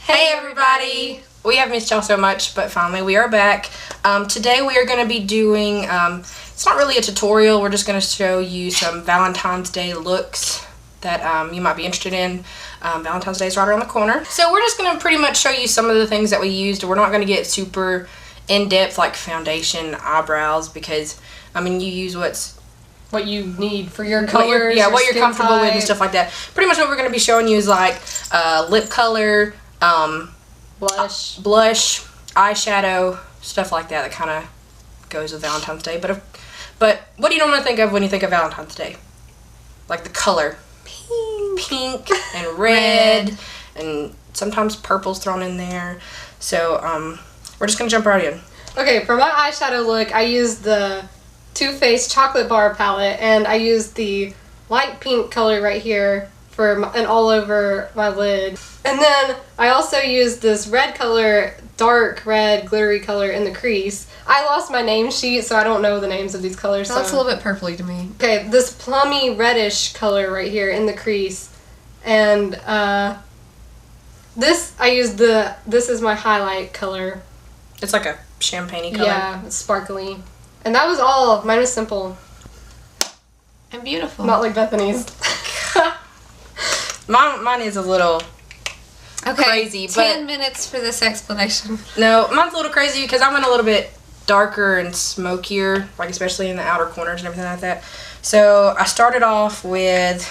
Hey everybody! We have missed y'all so much, but finally we are back. Today we are going to be doing, it's not really a tutorial, we're just going to show you some Valentine's Day looks that you might be interested in. Valentine's Day is right around the corner. So we're just going to pretty much show you some of the things that we used. We're not going to get super in-depth like foundation, eyebrows, because, I mean, you use what you need for your colors, what you're comfortable with and stuff like that. Pretty much what we're going to be showing you is like lip color, blush, eyeshadow, stuff like that kind of goes with Valentine's Day. But what do you normally think of when you think of Valentine's Day? Like the color. Pink and red and sometimes purple's thrown in there. So we're just going to jump right in. Okay, for my eyeshadow look, I used the Too Faced Chocolate Bar palette, and I used the light pink color right here and all over my lid. And then I also used this red color, dark red glittery color in the crease. I lost my name sheet, so I don't know the names of these colors. That looks a little bit purpley to me. Okay, this plummy reddish color right here in the crease. And this is my highlight color. It's like a champagne-y color. Yeah, it's sparkly. And that was all. Mine was simple. And beautiful. Not like Bethany's. Mine is a little crazy. 10 minutes for this explanation. No, mine's a little crazy because I went a little bit darker and smokier, like especially in the outer corners and everything like that. So I started off with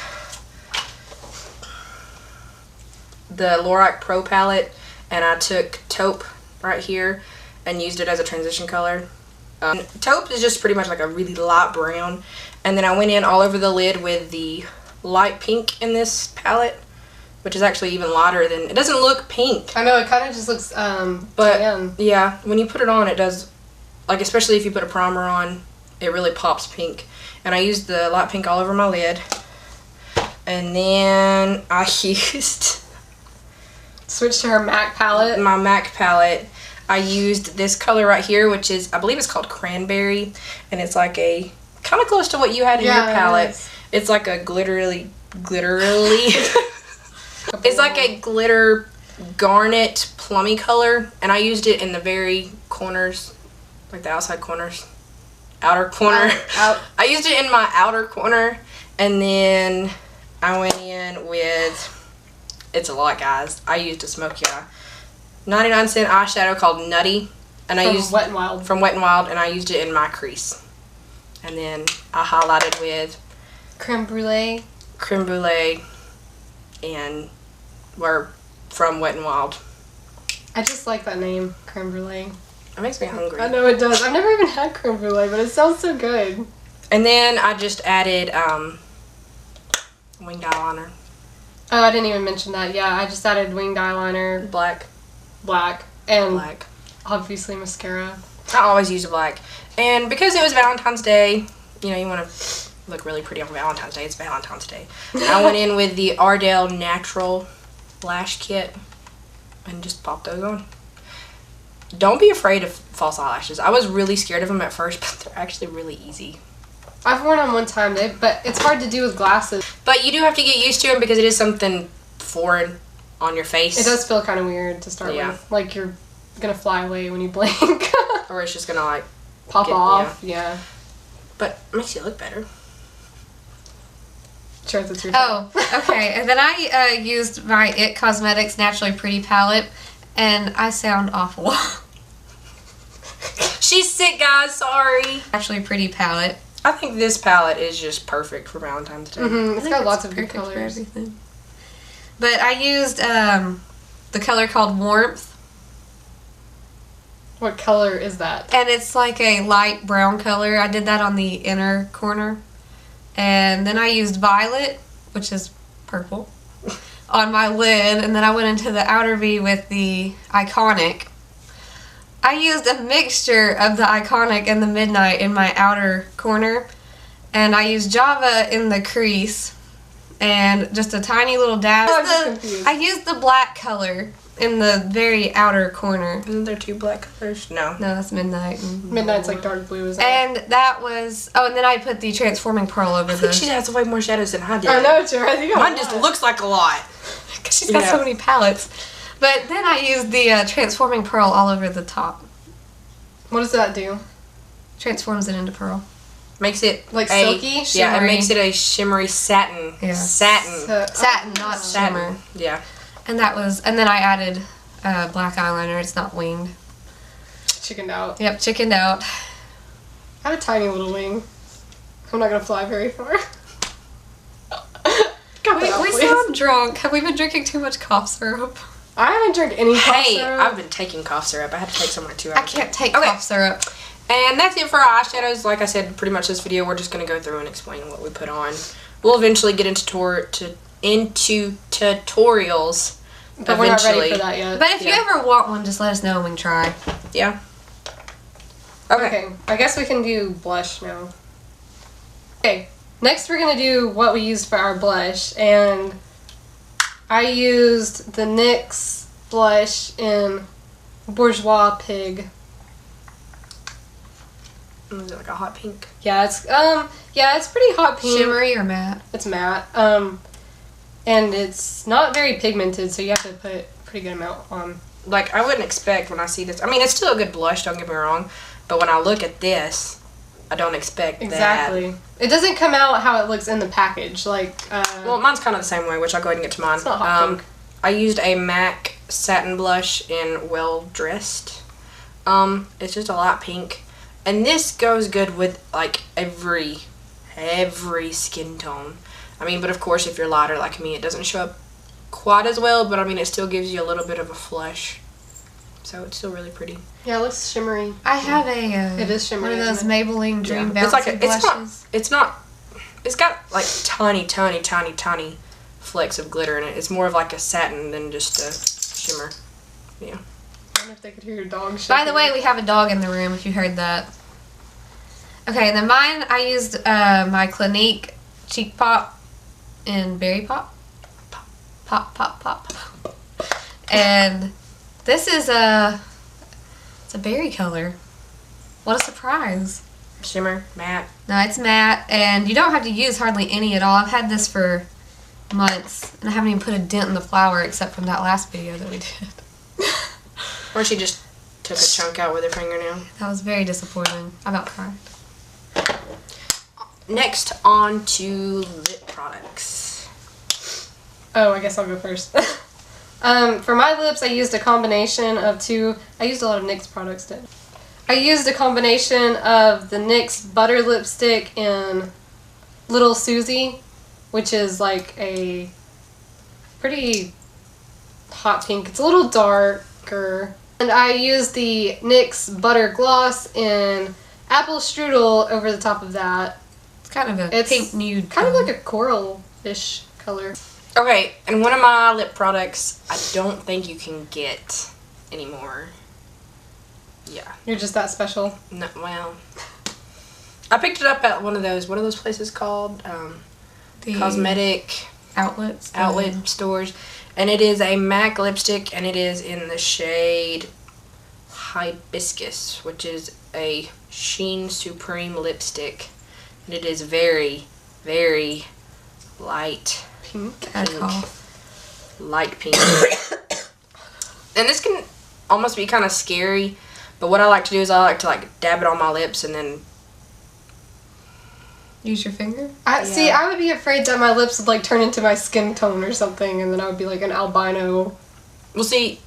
the Lorac Pro Palette, and I took Taupe right here and used it as a transition color. Taupe is just pretty much like a really light brown, and then I went in all over the lid with the light pink in this palette, which is actually even lighter than, it doesn't look pink. I know, it kind of just looks tan. Yeah, when you put it on, it does, like especially if you put a primer on, it really pops pink. And I used the light pink all over my lid, and then I used switch to her MAC palette. My MAC palette. I used this color right here, which is, I believe it's called Cranberry, and it's like a, kind of close to what you had in your palette. It's like a glitterly, it's like a glitter garnet plummy color, and I used it in the very corners, like the outside corners, outer corner. I used it in my outer corner, and then I went in with, it's a lot guys, I used a smoky eye. 99-cent eyeshadow called Nutty, and I used Wet n Wild. From Wet n Wild, and I used it in my crease. And then I highlighted with Creme Brulee, and we're from Wet n Wild. I just like that name, Creme Brulee. It makes me hungry. I know it does. I've never even had Creme Brulee, but it sounds so good. And then I just added winged eyeliner. Oh, I didn't even mention that. Yeah, I just added winged eyeliner. Black, and obviously mascara. I always use a black. And because it was Valentine's Day, you know, you want to look really pretty on Valentine's Day. It's Valentine's Day. I went in with the Ardell Natural Lash Kit and just popped those on. Don't be afraid of false eyelashes. I was really scared of them at first, but they're actually really easy. I've worn them one time, but it's hard to do with glasses. But you do have to get used to them because it is something foreign on your face. It does feel kind of weird to start with. Like you're going to fly away when you blink. Or it's just going to like pop off. Yeah. But it makes you look better. Cherith, it's your turn. Oh, okay. And then I used my IT Cosmetics Naturally Pretty palette, and I sound awful. She's sick, guys. Sorry. Naturally Pretty palette. I think this palette is just perfect for Valentine's Day. Mm-hmm. It's got lots of good colors. For everything. But I used the color called Warmth. What color is that? And it's like a light brown color. I did that on the inner corner. And then I used Violet, which is purple, on my lid. And then I went into the outer V with the Iconic. I used a mixture of the Iconic and the Midnight in my outer corner. And I used Java in the crease. And just a tiny little dab. I used the black color in the very outer corner. Isn't there two black colors? No. No, that's Midnight. Midnight's like dark blue, is that? And that was, and then I put the Transforming Pearl over I think she has way more shadows than I did. I know, Cherith. Mine just looks like a lot. Because she's got so many palettes. But then I used the Transforming Pearl all over the top. What does that do? Transforms it into pearl. Makes it like silky? Yeah, Shimmery. it makes it a shimmery satin. Yeah. Satin, not shimmer. Yeah. And then I added black eyeliner. It's not winged. Chickened out. Yep, chickened out. I have a tiny little wing. I'm not gonna fly very far. We sound drunk. Have we been drinking too much cough syrup? I haven't drank any cough syrup. I've been taking cough syrup. I had to take some like 2 hours. I can't take cough syrup. And that's it for our eyeshadows. Like I said, pretty much this video, we're just going to go through and explain what we put on. We'll eventually get into tutorials. But we're not ready for that yet. But if you ever want one, just let us know and we can try. Yeah. Okay. I guess we can do blush now. Okay. Next we're going to do what we used for our blush. And I used the NYX blush in Borgeious Pig. Is it like a hot pink? Yeah, it's pretty hot pink. Shimmery or matte? It's matte. And it's not very pigmented, so you have to put a pretty good amount on. Like, I wouldn't expect when I see this. I mean, it's still a good blush, don't get me wrong. But when I look at this, I don't expect exactly. that. It doesn't come out how it looks in the package. Like, well, mine's kind of the same way, which I'll go ahead and get to mine. It's not hot pink. I used a MAC satin blush in Well Dressed. It's just a light pink. And this goes good with, like, every skin tone. I mean, but of course, if you're lighter like me, it doesn't show up quite as well, but I mean, it still gives you a little bit of a flush. So it's still really pretty. Yeah, it looks shimmery. I have a it is shimmery, one of those Maybelline Dream Bouncy It's like blushes. It's got like tiny flecks of glitter in it. It's more of like a satin than just a shimmer. Yeah. I wonder if they could hear your dog shaking. By the way, we have a dog in the room if you heard that. Okay, and then mine, I used my Clinique Cheek Pop in Berry Pop. Pop. And this is it's a berry color. What a surprise. Shimmer, matte. No, it's matte, and you don't have to use hardly any at all. I've had this for months, and I haven't even put a dent in the flower except from that last video that we did. Or she just took a chunk out with her fingernail. That was very disappointing. I about cried. Next, on to lip products. Oh, I guess I'll go first. For my lips, I used a combination of I used a lot of NYX products, didn't I? used a combination of the NYX Butter lipstick in Little Suzie, which is like a pretty hot pink. It's a little darker. And I used the NYX Butter gloss in Apple Strudel over the top of that. It's kind of a pink nude kind color. of like a coral-ish color. Okay, and one of my lip products I don't think you can get anymore. Yeah. You're just that special. No, well, I picked it up at one of those places called The cosmetic outlet stores, and it is a MAC lipstick, and it is in the shade Hibiscus, which is a Sheen Supreme lipstick, and it is very, very light Pink. light pink. And this can almost be kind of scary, but what I like to do is I like to like dab it on my lips and then use your finger. See, I would be afraid that my lips would like turn into my skin tone or something, and then I would be like an albino. Well, see,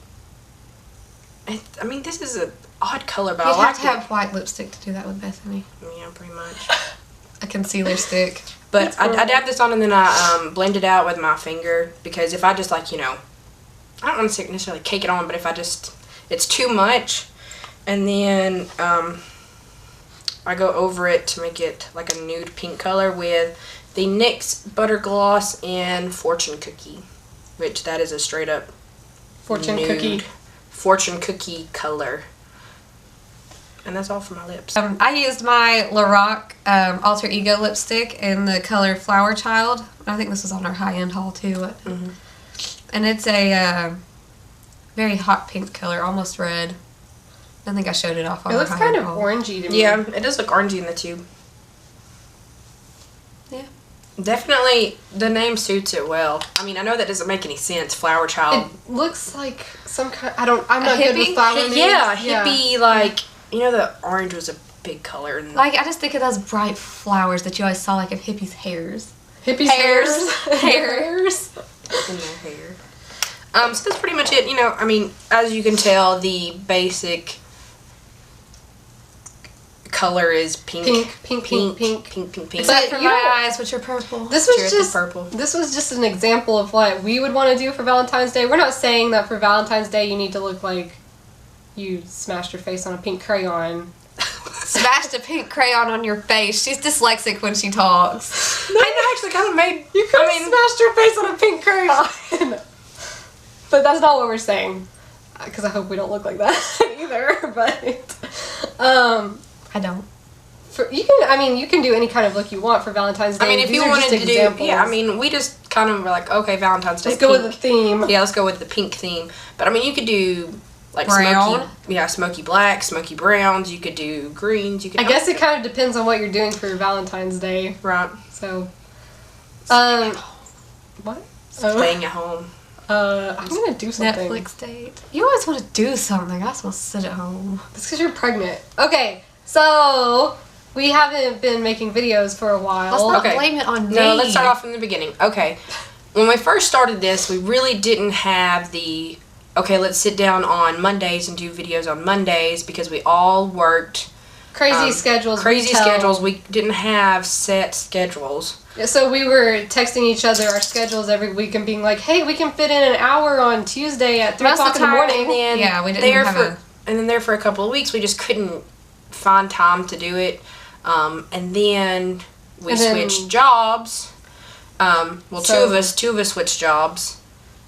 I mean, this is an odd color, but You'd I like have to have white lipstick to do that with Bethany. Yeah, pretty much. A concealer stick. But I dab this on and then I blend it out with my finger, because if I just like, I don't want to necessarily cake it on, but if I just, it's too much, and then I go over it to make it like a nude pink color with the NYX Butter Gloss in Fortune Cookie, which that is a straight up Fortune cookie color. And that's all for my lips. I used my Lorac Alterego lipstick in the color Flower Child. I think this was on our high-end haul too. Mm-hmm. And it's a very hot pink color, almost red. I think I showed it off on It our looks high-end kind of haul. orangey to me. Yeah, it does look orangey in the tube. Yeah. Definitely, the name suits it well. I mean, I know that doesn't make any sense. Flower child. It looks like some kind. I'm not good with flower names. Yeah, hippie. Like the orange was a big color. And Like I just think of those bright flowers that you always saw like in hippies' hairs. Hippies' hairs. Hairs. in their hair. So that's pretty much it. I mean, as you can tell, the basic color is pink. Pink. Except for my eyes, which are purple. This was Cherith just purple. This was just an example of what we would want to do for Valentine's Day. We're not saying that for Valentine's Day you need to look like you smashed your face on a pink crayon. Smashed a pink crayon on your face. She's dyslexic when she talks. I actually kind of made. You could have smashed your face on a pink crayon. But that's not what we're saying. Because I hope we don't look like that either. But I don't. You can do any kind of look you want for Valentine's Day. I mean, if These you are wanted just to examples. do, yeah, I mean, we just kind of were like, okay, Valentine's Day. Let's go with the theme. Yeah, let's go with the pink theme. But I mean, you could do like brown. smoky black, smoky browns. You could do greens. You could. I guess it kind of depends on what you're doing for Valentine's Day. Right. So, what? Staying at home. I'm gonna do something. Netflix date. You always want to do something. I just want to sit at home. That's because you're pregnant. Okay, so we haven't been making videos for a while. Let's not Okay. blame it on me. No, let's start off from the beginning. Okay. When we first started this, we really didn't have the, okay, let's sit down on Mondays and do videos on Mondays because we all worked Crazy schedules. schedules. We didn't have set schedules. So we were texting each other our schedules every week and being like, "Hey, we can fit in an hour on Tuesday at 3 o'clock in the morning." And then Yeah, we didn't have and then there for a couple of weeks, we just couldn't find time to do it. And then we switched jobs. Two of us switched jobs,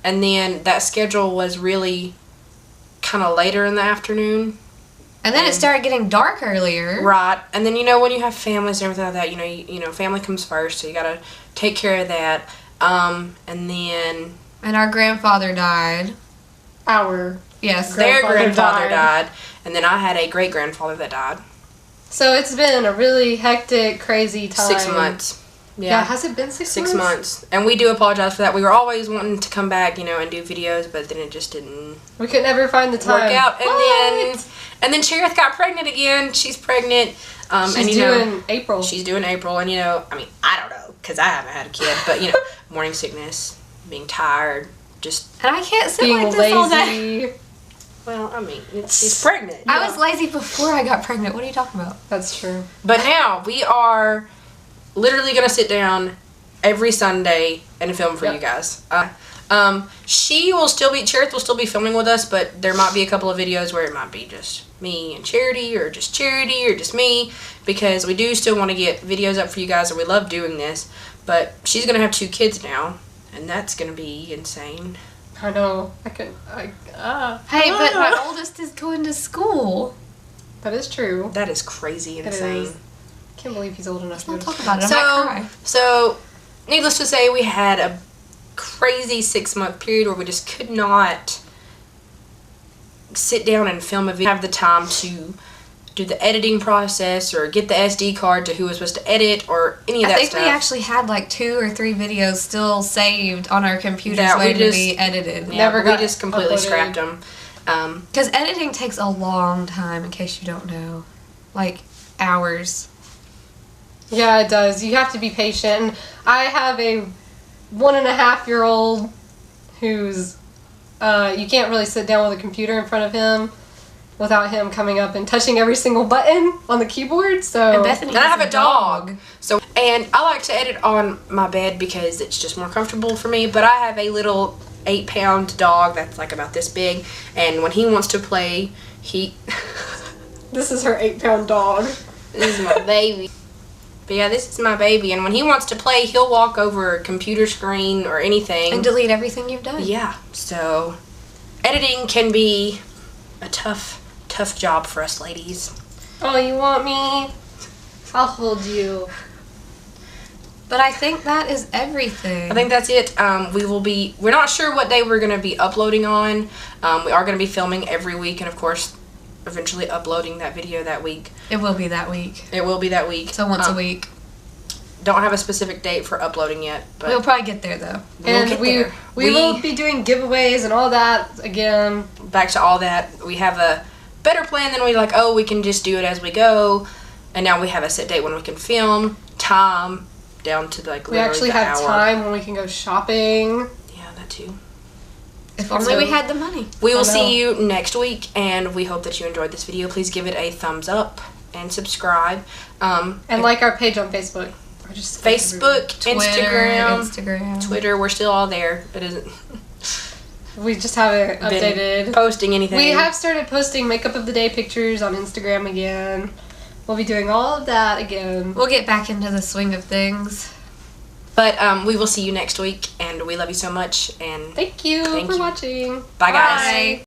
and then that schedule was really kind of later in the afternoon. And then it started getting dark earlier. Right. And then, when you have families and everything like that, you know, family comes first, so you got to take care of that. And then... And our grandfather died. Yes. Their grandfather died. And then I had a great-grandfather that died. So it's been a really hectic, crazy time. 6 months. Yeah, has it been 6 months? 6 months. And we do apologize for that. We were always wanting to come back, and do videos, but then it just didn't... We could never find the time. Work out. And then Cherith got pregnant again. She's pregnant. She's due in April. She's due in April. And, I don't know, because I haven't had a kid. But, morning sickness, being tired, just... And I can't sit being like this lazy. all day. Well, I mean, she's pregnant. I was lazy before I got pregnant. What are you talking about? That's true. But now we are literally going to sit down every Sunday and film for you guys. Cherith will still be filming with us, but there might be a couple of videos where it might be just me and Charity, or just Charity, or just me, because we do still want to get videos up for you guys, and we love doing this. But she's going to have 2 kids now, and that's going to be insane. I know. Hey, but my oldest is going to school. That is true. That is crazy insane. I can't believe he's old enough to talk about it. I might cry. So, needless to say, we had a crazy 6-month period where we just could not sit down and film a video, have the time to do the editing process or get the SD card to who was supposed to edit or any of that stuff. I think we actually had like 2 or 3 videos still saved on our computers waiting to be edited. Yeah, we just completely scrapped them. Because editing takes a long time, in case you don't know. Like, hours. Yeah, it does. You have to be patient. And I have a 1.5-year-old who's you can't really sit down with a computer in front of him without him coming up and touching every single button on the keyboard. So and Bethany I have a dog. And I like to edit on my bed because it's just more comfortable for me, but I have a little 8-pound dog that's like about this big, and when he wants to play, this is her 8-pound dog. This is my baby. But yeah, this is my baby, and when he wants to play, he'll walk over a computer screen or anything. And delete everything you've done. Yeah, so editing can be a tough job for us ladies. Oh, you want me? I'll hold you. But I think that is everything. I think that's it. We're not sure what day we're going to be uploading on. We are going to be filming every week, and of course, eventually uploading that video that week. It will be that week. It will be that week. So once a week. don't have a specific date for uploading yet, but We'll probably get there though. we'll get there. We will be doing giveaways and all that again. Back to all that. We have a better plan than we can just do it as we go. And now we have a set date when we can film, time, down to we actually have time when we can go shopping. Yeah, that too. If only we had the money. We will see you next week, and we hope that you enjoyed this video. Please give it a thumbs up and subscribe. And like our page on Facebook. Or just Facebook, Instagram, Twitter. We're still all there. It isn't. We just haven't updated. Posting anything. We have started posting makeup of the day pictures on Instagram again. We'll be doing all of that again. We'll get back into the swing of things. But we will see you next week, and we love you so much. And thank you for watching. Bye, guys. Bye.